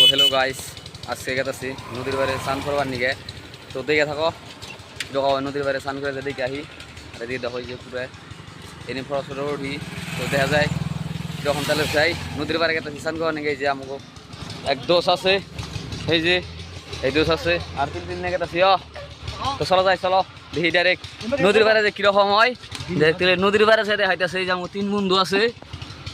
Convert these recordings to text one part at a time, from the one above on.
Hello guys আজকে গেতাছি নদীর পাড়ে স্নান করবার নিগে তো দেখে থাকো যখন নদীর পাড়ে স্নান করে দেখে আহি আর এদিকে দেখো যে পুরো এনে ফটো উঠি তো দেখা যায় যখন তাহলে যাই নদীর পাড়ে গেতাছি স্নান করার নিগে যে আমাকে এক দোষ আছে এই যে এই দোষ আছে আর তিন দিন গেতাছি তো চলো যাই চলো দেখি ডাইরেক্ট নদীর পাড়ে যে কিরকম হয় দেখতে নদীর পাড়ে সাইডে হাইতাছে যে আমার তিন বন্ধু আছে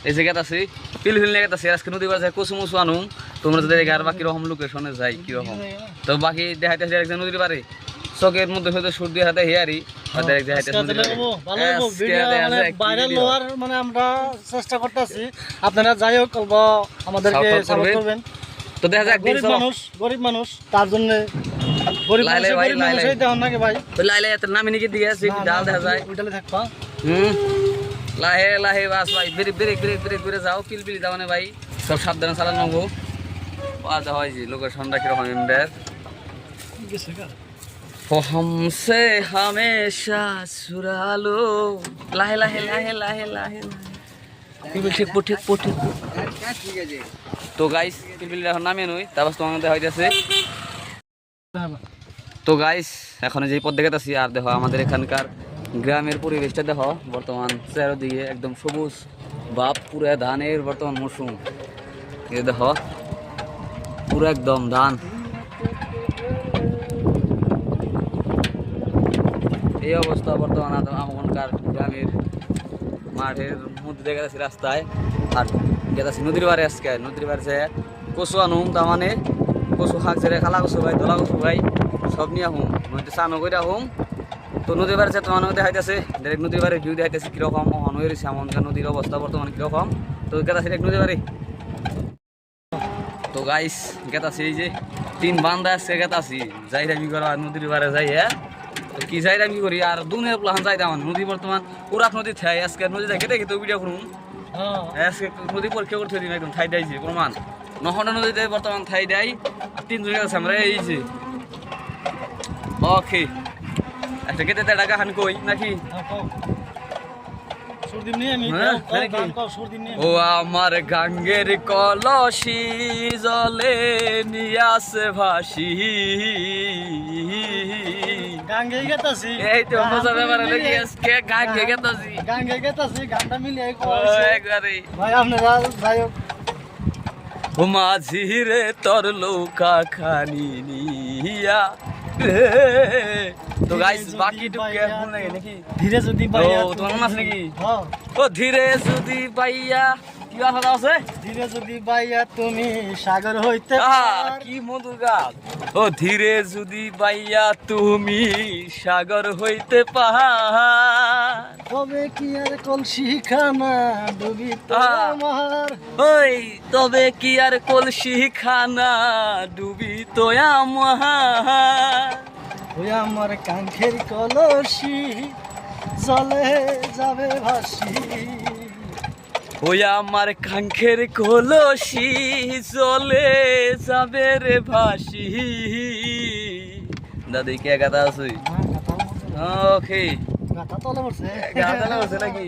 এই জায়গাতে আছে পিলফিল লেগেছে আজকে নদী পাড়ে কচু মুচু আনুম তোমরা যদি আর বাকি রকম লোকেশনে যাই কিরকম তো বাকি দেখাইতেছে একজন নদীর পাড়ে চকের মধ্যে হয়তো সুর দিয়ে হাতে হিয়ারি আর ডাইরেক্ট দেখাইতেছে নদীর পাড়ে ভাইরাল হওয়ার মানে আমরা চেষ্টা করতেছি আপনারা যাই হোক আমাদেরকে সাপোর্ট করবেন তো দেখা যাক গরিব মানুষ তার জন্য গরিব মানুষই দেন নাকি ভাই তো লাইলে এত নামি নাকি দিয়ে আছে ডাল দেখা যায় ওইটালে থাকবা লাহে লাহে বাস ভাই ব্রেক ব্রেক ব্রেক ব্রেক করে যাও পিলপিলি যাও না ভাই সব সাবধানে চালানো নেবো আজ হয় যে লোকেশনটা কিরকম এমডের हमसे हमेशा चुरा लो लाहे लाहे लाहे लाहे लाहे ठीक ठीक ठीक तो गाइस পিলপিলি এখন নামে নই তারপর তোমাদের হইতাছে তো গাইস এখন যে পথ দেখাতেছি আর দেখো আমাদের এখানকার গ্রামের পরিবেশটা দেখো বর্তমান চারদিকে একদম সবুজ বাপ পুরো ধানের বর্তমান মৌসুম এই দেখো পুরো একদম ধান এই অবস্থা বর্তমান এখনকার গ্রামের মাঠের মধ্যে দেখা যাচ্ছে রাস্তায় আর গেছি নদীর বারে আজকে নদীর বারে যে কচু আনুম তার মানে কচু শাক ছেড়ে খালা কচু ভাই ধলা কচু ভাই সব নিয়ে আহুম নদীতে চানো করে আহুম তো নদীর বারে তোমার দেখাইতেছে ডাইরেক্ট নদীর বারে ভিউ দেখাইতেছে কিরকম অন হয়েছে এমনকার নদীর অবস্থা বর্তমান কিরকম তো গেতাছি এক নদীর বারে তো গাইস গেতাছি এই যে তিন বান্ধা আজকে গেতাছি যাই রামি করা নদীর বারে যাই কি যাই রামি করি আর দুনের প্লান যাই তেমন নদী বর্তমান পুরাত নদী থাই আজকে নদী যাই কেটে কিন্তু ভিডিও করুন আজকে নদী পরীক্ষা করতে দিন একদম ঠাই দেয়ছি প্রমাণ নহটা নদীতে বর্তমান ঠাই দেয় আর তিনজনে আছে আমরা এই যে ওকে একটা কেটে টাকা খান কই নাকি ও আমার গাঙ্গের কলসি জলে নিয়াছে ভাসি গাঙ্গে গেতাছি এই তো মজা ব্যাপার লাগি আজকে গাঙ্গে গেতাছি গানটা মিলিয়ে একবারে ভাই আপনারা যাই হোক ও মাঝি রে তোর লৌকা খানি নিয়া তো গাইস বাকি টুকে ভুল নাই নাকি ধীরে যদি পাইয়া ও তোমার মনে আছে নাকি হ্যাঁ ও ধীরে যদি পাইয়া কি কথা আছে ধীরে যদি পাইয়া তুমি সাগর হইতে কি মধুর গান ও ধীরে যদি পাইয়া তুমি সাগর হইতে পাহাড় তবে কি আর কলসি খানা ডুবি তো আমার ওই তবে কি আর কলসি খানা ডুবি তো আমার ওই আমার কাঙ্ক্ষের কলসি জলে যাবে ভাসি ওই আমার কাঙ্ক্ষের কলসি জলে যাবে রে ভাসি দাদি কে গাতা আছে ওকে গাতা তলে পড়ছে গাতা পড়ছে নাকি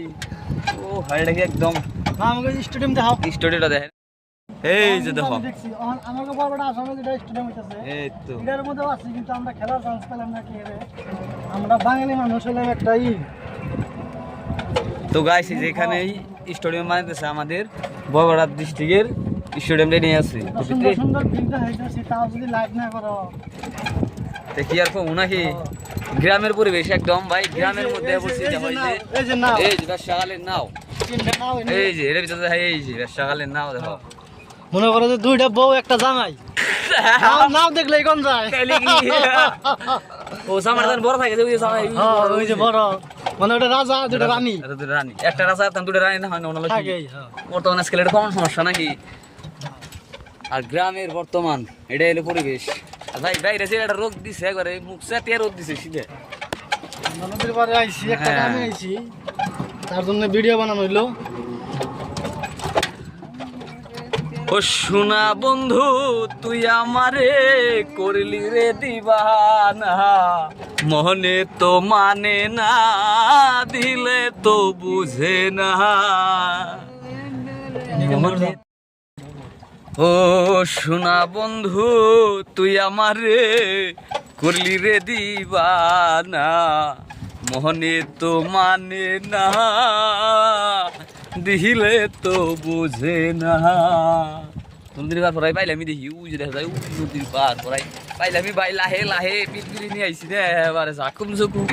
ও হাইটা কি একদম আমাকে স্টেডিয়াম দেখাও স্টোরিটা দেখেন এই যে দেখো দেখছি আমাকে বড়টা আসামে যেটা স্টেডিয়াম হইতাছে এই তো এর মধ্যেও আছে কিন্তু আমরা খেলার চান্স পেলাম না কি রে আমরা বাঙালি মানুষ হলাম একটাই তো গাইস যেখানেই স্টেডিয়াম বানাইতেছে আমাদের বগুড়া ডিস্ট্রিক্টের স্টেডিয়ামটা নিয়ে আছে সুন্দর সুন্দর ভিডিও হইতাছে তাও যদি লাইক না করো তে কি আর কম নাকি গ্রামের পরিবেশ একদম ভাই গ্রামের মধ্যে বসে যা হইছে এই যে নাও এই যে ব্যবসাকালের নাও এই যে এর ভিতরে এই যে ব্যবসাকালের নাও দেখো মনে করো যে দুইটা বউ একটা জামাই নাও দেখলেই কোন যায় ও সামারদান বড় থাকে ওই জামাই ওই যে বড় মানে ওটা রাজা দুটো রানী রানী একটা রাজা আর দুটো রানী না হয় না ওনার থাকেই বর্তমান স্কেলের কোন সমস্যা নাকি আর গ্রামের বর্তমান এটা হলো পরিবেশ আর ভাই বাইরে যে একটা রোগ দিছে একবারে মুখ চাটিয়ে রোদ দিছে সিধে নদীর পাড়ে আইছি একটা গ্রামে আইছি তার জন্য ভিডিও বানানো হইলো ও সোনা বন্ধু তুই আমারে করলি রে দিবানা মনে তো মানে না দিলে তো বুঝে না ও সোনা বন্ধু তুই আমারে করলি রে দিবানা মোহনে তো মানে না দিলে তো বুঝে না নদীর পার পরাই পাইলে আমি দেখি উজ দেখা যায় নদীর পার পরাই পাইলে আমি ভাই লাহে লাহে পিলপিলি নিয়ে আইসি রে এবারে ঝাকুম ঝুকুম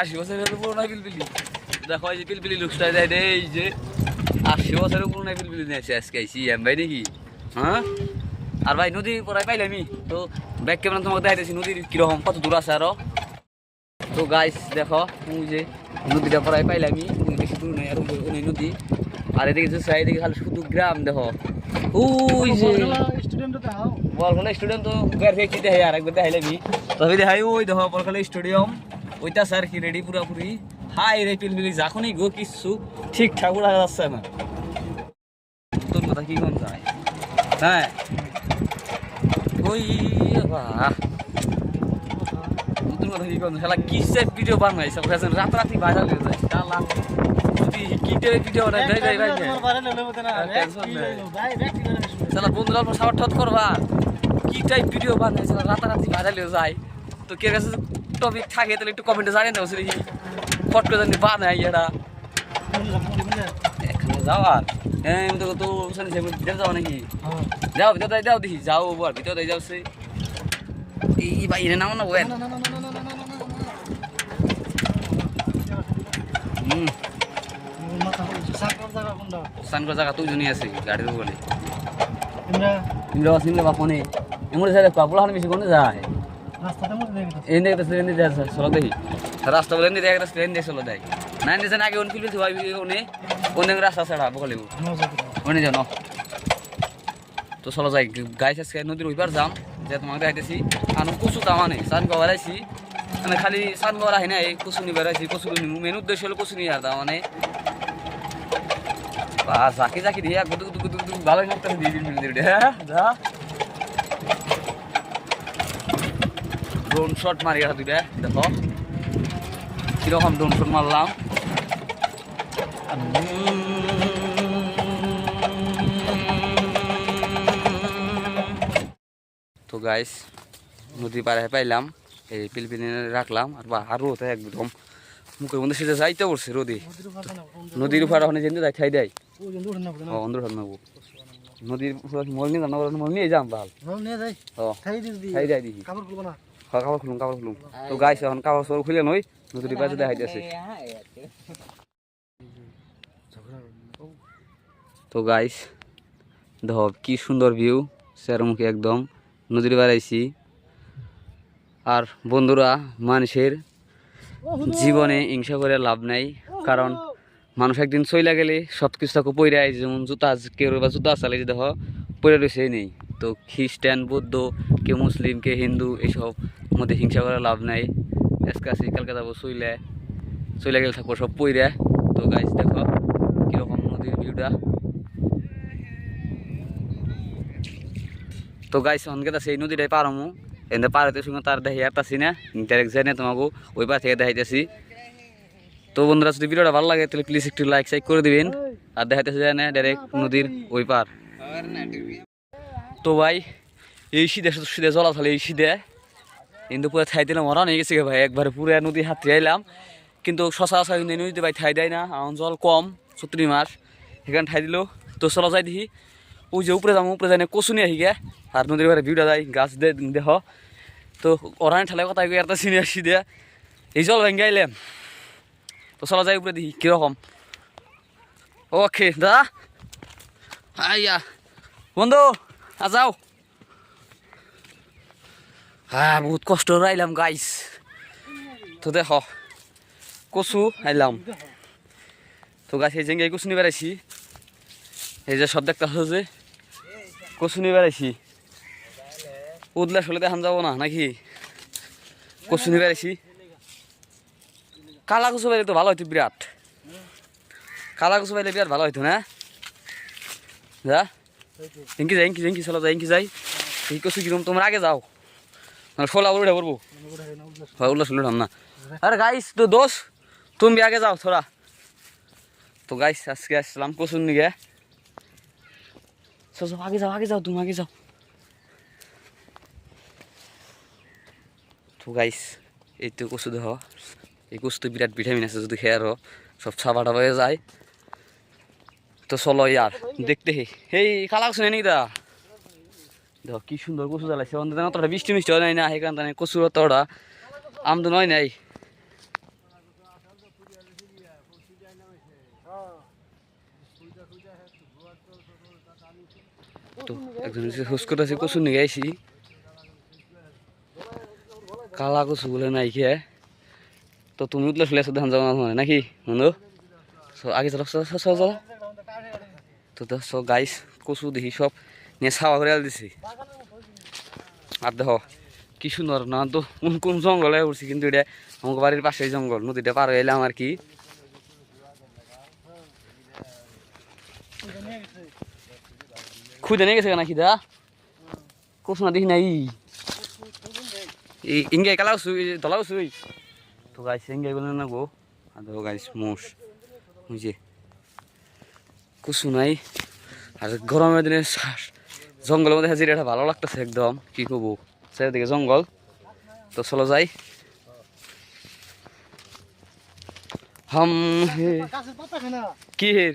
80 বছরের পুরোনো পিলপিলি দেখো এই যে পিলপিলি লুকসটা দেয় রে এই যে 80 বছরের পুরোনো পিলপিলি নিয়ে আসে আজকে আইসি আমি ভাই নাকি হ্যাঁ আর ভাই নদী পরাই পাইলে আমি তো ব্যাক ক্যামেরা তোমাকে দেখাইতেছি নদীর কিরকম কত দূর আছে আরো তো গাইস দেখো ওই যে নদীটা পরাই পাইলে আমি বেশি দূর নয় আর ওই নদী আর এদিকে যে সাইডে খালি শুধু গ্রাম দেখো ওই যে বলখালা স্টেডিয়াম তো বের থেকে দেখে আর একবার দেখাইলে আমি তবে দেখাই ওই দেখো বলখালা স্টেডিয়াম ওইটা স্যার কি রেডি পুরাপুরি হাই রে পিলপিলি যখনই গো কিছু ঠিকঠাক উড়া যাচ্ছে না তোর কথা কি কোন যায় হ্যাঁ ওই বাহ তোর কথা কি কোন শালা কিসের ভিডিও বানাইছ রাতারাতি ভাইরাল হয়ে যায় শালা যদি কিটের ভিডিও বানাই দেই ভাই ভাই শালা বন্ধুরা অল্প সাপোর্ট করবা কি টাইপ ভিডিও বানাই শালা রাতারাতি ভাইরাল হয়ে যায় তো কে কাছে টপিক থাকে তাহলে একটু কমেন্টে জানিয়ে দাও দেখি ফট করে জানি বানাই এটা এখানে যাও আর হ্যাঁ আমি তো ভিতরে যাও নাকি যাও ভিতরে যাও দেখি যাও আর ভিতরে যাও সে এই বাইরে নাও না ওয়েন সানকর জায়গা তুই জুনি আছে গাড়ির উপরে সিমলা বা ফোনে এমন সাইডে কাপড় হান বেশি কোনে যায় এনে দেখতে এনে যায় চলো দেখি রাস্তা বলে এনে দেখে ট্রেন দিয়ে চলো দেয় না এনে আগে অন ফিল ভাই ওনে অনেক রাস্তা ছাড়া বলে ওনে জানো তো চলো যাই গাইস আজকে নদীর ওইবার যাম যে তোমাকে দেখাইতেছি আর কচু কামা নেই সান কবার আইছি মানে খালি সান কবার আহি নাই কচু নিবার আইছি কচু নিমু মেন উদ্দেশ্য হলো কচু নিয়ে আর দাও মানে জাকি জাকি দিয়ে গুদু গুদু গুদু গুদু ভালোই লাগতে দিয়ে দিন হ্যাঁ যা ড্রোন শট মারি আর দুইটা দেখো কিরকম ড্রোন শট মারলাম তো গাইস নদী পাড়ে পাইলাম এই পিলপিলি রাখলাম আর আরও তো একদম মুখের মধ্যে সেটা যাইতে পড়ছে রোদে নদীর উপর ওখানে যেতে যাই ঠাই দেয় অন্ধর হাত নেবো নদীর মল নিয়ে রান্না করার মল নিয়ে যাম ভাল ঠাই দেয় দেখি কাপড় খুলুম তো গাইস এখন কাপড় চোপড় খুলে নই নদীর পাশে দেখাইতেছে তো গাইস দেখো কি সুন্দর ভিউ চেরমুখী একদম নদীর বাড়াইছি আর বন্ধুরা মানুষের জীবনে হিংসা করে লাভ নাই কারণ মানুষ একদিন চইলা গেলে সব কিছু তাকে পইরা যেমন জুতা কেউ বা জুতা চালাই দেখো পইরা রয়েছে নেই তো খ্রিস্টান বৌদ্ধ কেউ মুসলিম কে হিন্দু এইসব মধ্যে হিংসা করে লাভ নাই আজকে আসি কালকে যাবো চইলা গেলে থাকবো সব পইরা তো গাইস দেখো কিরকম নদীর ভিউটা তো গাইস অনকে সেই নদীটাই পারমু এনে পাড়াতে সঙ্গে তার দেখি আসছি না ডাইরেক্ট যাই না তোমাকে ওই পার থেকে দেখাইতেছি তো বন্ধুরা যদি ভিডিওটা ভালো লাগে তাহলে প্লিজ একটু লাইক সাইক করে দিবেন আর দেখাইতেছে যায় না ডাইরেক্ট নদীর ওই পার তো ভাই এই শীতে জলাফলে এই শীতে কিন্তু পুরো ঠাই দিলাম মরা নিয়ে গেছে ভাই একবারে পুরো নদী হাত আইলাম কিন্তু সচরাচর নদীতে ভাই ঠাই দেয় না এখন জল কম 34 মাস সেখানে ঠাই দিল তো চলা যায় দেখি ওই যে উপরে যাবো উপরে যাই না কচু নিয়ে আহি গে আর নদীর বারে ভিউটা যায় গাছ দেখ তো ওরানি ঠালে কথা একটা চিনি আসি দেয়া এই জল ভেঙে আইলাম তো চলা যায় উপরে দেখি কিরকম ওকে দা আইয়া বন্ধু যাও হ্যাঁ বহুত কষ্ট আইলাম গাইস তো দেখো কচু আইলাম তো গাছ এই জেঙ্গে কচু নিয়ে বেড়াইছি এই যে সব দেখতে যে কচু নিয়ে বেড়াইছি উদলে আসলে দেখান যাবো না নাকি কচু নিয়ে বেড়াইছি কালা কচু পাইলে তো ভালো হইতো বিরাট কালা কচু পাইলে বিরাট ভালো হইতো না যা ইঙ্কি চলো যাই ইঙ্কি যাই এই কচু কিরম তোমরা আগে যাও শোলা উঠে পড়বো উল্লা শুনলে না আরে গাইস তো দোষ তুমি আগে যাও থোড়া তো গাইস আজকে আসলাম কচুর নিগে চল আগে যাও তুমি আগে যাও। তো গাইস এই তো কচু দেখ, এই কচুতে বিরাট ভিটামিন আছে, যদি খেয়ে আরো সব ছাবা টাবা হয়ে যায়। তো চলো ইয়ার দেখতে এই কালা কচু নেই দা দেখো কি সুন্দর কচু জ্বালাইছে। অন্তত অতটা বৃষ্টি মিষ্টি হয় নাই না, সেখানে কচুর অতটা আমদানি হয় নাই। তো একজন হোস করতেছি কচু নিয়ে আইসি, কালা কচু বলে নাই খেয়ে। তো তুমি উঠলে ফেলে ধান যাবো না নাকি বন্ধু? আগে চলো। তো দেখো গাইস কচু দেখি সব নিয়ে ছাওয়া করে দিছি। আর দেখো কি সুন্দর না, তো কোন জঙ্গলে উঠছি, কিন্তু এটা আমাকে বাড়ির পাশেই জঙ্গল, নদীটা পার হয়ে এলাম আর কি। খুঁজে নিয়ে গেছে নাকি দা কচু না দেখি নাই ইঙ্গে কালা কচু দলা কচু। তো গাইস ইঙ্গে বলে না গো। আর দেখো গাইস মোষ বুঝে কচু নাই। আর গরমের দিনে জঙ্গলের মধ্যে হাজির এটা ভালো লাগতেছে একদম, কি করবো চারিদিকে জঙ্গল। তো চলো যাই। হাম হে কি হের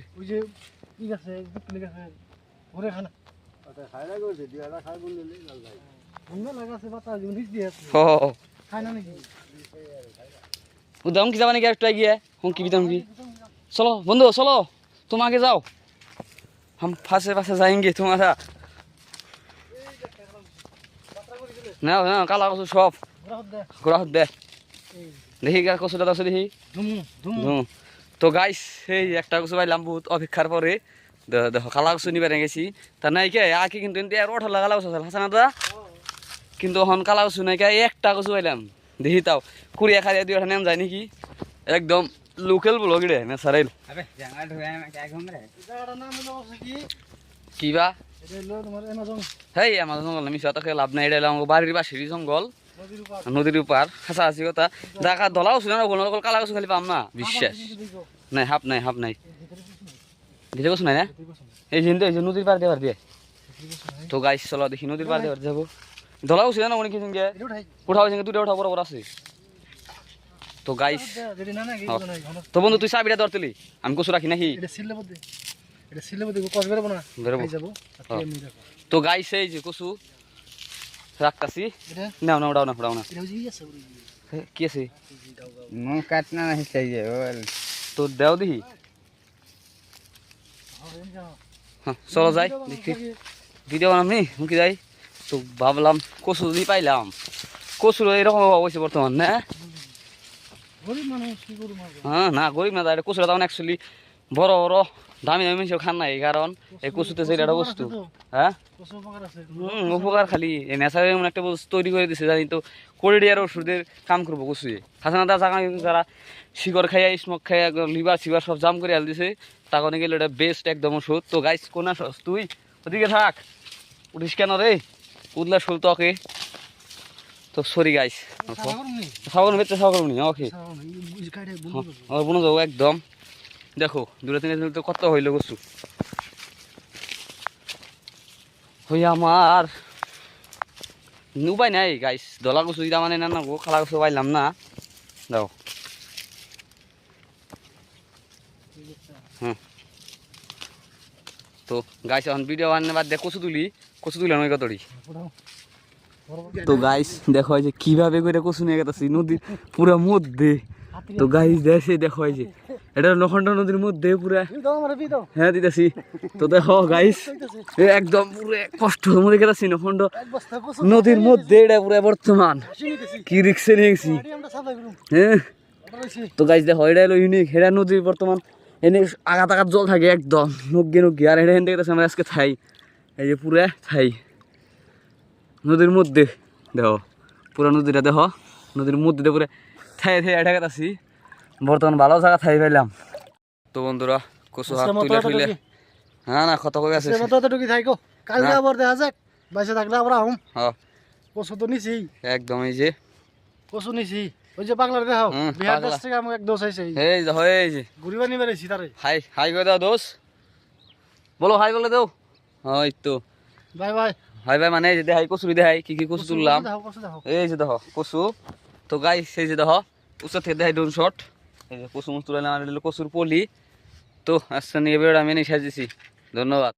উদাম কি যাবা নাকি একটু গিয়ে হুমকি বিদাম কি? চলো বন্ধু চলো, तुम आगे जाओ, हम पासे पासे जाएंगे तुम्हारा। না না কালা কচু সব ঘোরা দে দেখি কচুটা আছে দেখি। তো গাইস সেই একটা কচু পাইলাম বহুত অপেক্ষার পরে। দেখো কালা কচু নিবে গেছি তা নাই কে আগে কিন্তু ওঠা কালা কচু আছে হাসানা দা, কিন্তু এখন কালা কচু নাই কে একটা কচু পাইলাম দেখি। তাও কুড়িয়া খাইয়া দুই নেম যায় নাকি একদম লোকাল ব্লগ রে ন্যাচারাল। কিবা হেই আমার জঙ্গল মিশা তাকে লাভ নাই, এটা আমার বাড়ির পাশেরই জঙ্গল, নদীর উপার খাঁচা আছি কথা। দেখা ধলা কচু না কোনো কালা কচু খালি পাম না, বিশ্বাস নাই। হাফ নাই দিতে কচু নাই না এই যে নদীর পার দিয়ে। তো গাইস চলো দেখি নদীর পার দিয়ে যাবো। ধলা কচু না অনেক কিছু উঠাও দুটো উঠা বড় আছে। তো গাইস তো বন্ধু তুই চাবিটা ধর তুলি, আমি কচু রাখি নাকি। তো গাইস এই যে কচু রাখতাছি, নাও না উড়াও না কি আছে কাটনা না তো দেও দেখি। চলো যাই দেখি ভিডিও বানাবনি মুখি যাই। তো ভাবলাম কচু যদি পাইলাম, কচুর এরকম অবশ্যই বর্তমান না। হ্যাঁ না গরিব না, কচুটা তখন অ্যাকচুয়ালি বড় বড় দামি দামি মানুষ খান না, এই কারণ এই কচুতে যে একটা বস্তু হ্যাঁ উপকার খালি এই ন্যাচারাল এমন একটা বস্তু তৈরি করে দিচ্ছে জানি। তো কোরিডিয়ার ওষুধের কাম করবো কচুয়ে হাসানা দা জায়গা যারা শিকড় খাইয়া স্মোক খাইয়া লিভার সিভার সব জাম করে আল দিছে তখন গেলে এটা বেস্ট একদম ওষুধ। তো গাইস কোন আসস তুই ওদিকে থাক, উঠিস কেন রে উদলা শুল তোকে। তো সরি গাইস সাগর বেচে সাগর নি ওকে বোনো যাবো একদম। দেখো দূরে তিনে তো কত হইলো কচু হই আমার উপায় নাই গাইস। দলা কচু দিতা মানে না গো খালা কচু পাইলাম না। দাও তো গাইস এখন ভিডিও বানানোর বাদ দিয়ে কচু তুলি নয় কতটি। তো গাইস দেখো যে কিভাবে করে কচু নিয়ে গেছে নদীর পুরা মধ্যে। তো গাইস দেশে দেখো যে এটা লখন্ড নদীর মধ্যে পুরা হ্যাঁ দিতেছি। তো দেখো গাইস একদম পুরো কষ্টের মধ্যে গেছি লখন্ড নদীর মধ্যে, এটা পুরো বর্তমান কি রিক্সে নিয়ে গেছি হ্যাঁ। তো গাইস দেখো এটা হলো ইউনিক, এটা নদীর বর্তমান এনে আঘাত জল থাকে একদম নগ্গে আর এটা হেন গেছে আমরা আজকে থাই এই যে পুরা থাই নদীর মধ্যে। দেখো পুরো নদীটা দেখো নদীর মধ্যে পুরো থাই এটা গেছি বর্তমান ভালো জায়গা থাই পাইলাম। তো বন্ধুরা কচু হাত তুলে ফেলে হ্যাঁ না কত করে আছে কালকে আবার দেখা যাক বাইসে থাকলে আবার আহম। হ্যাঁ কচু তো নিছি একদম, এই যে কচু নিছি ওই যে পাগলার দেখাও বিহার দেশ থেকে আমাকে এক দোষ আইছে এই দেখো এই যে ঘুরিবা নিবার আইছি তারে হাই করে দাও দোষ বলো হাই বলে দাও হয় তো বাই বাই। হয় ভাই মানে এই যে দেখাই কচুরি দেখাই কি কি কচু তুললাম কচু দেখো। এই যে দেখো কচু তো গাই সেই যে দেখো উচ্চ থেকে দেখাই ডোন শট এই যে কচু মুচ তুলে কচুর পলি তো আচ্ছা নিয়ে বেরোটা আমি এনে সাজিয়েছি ধন্যবাদ।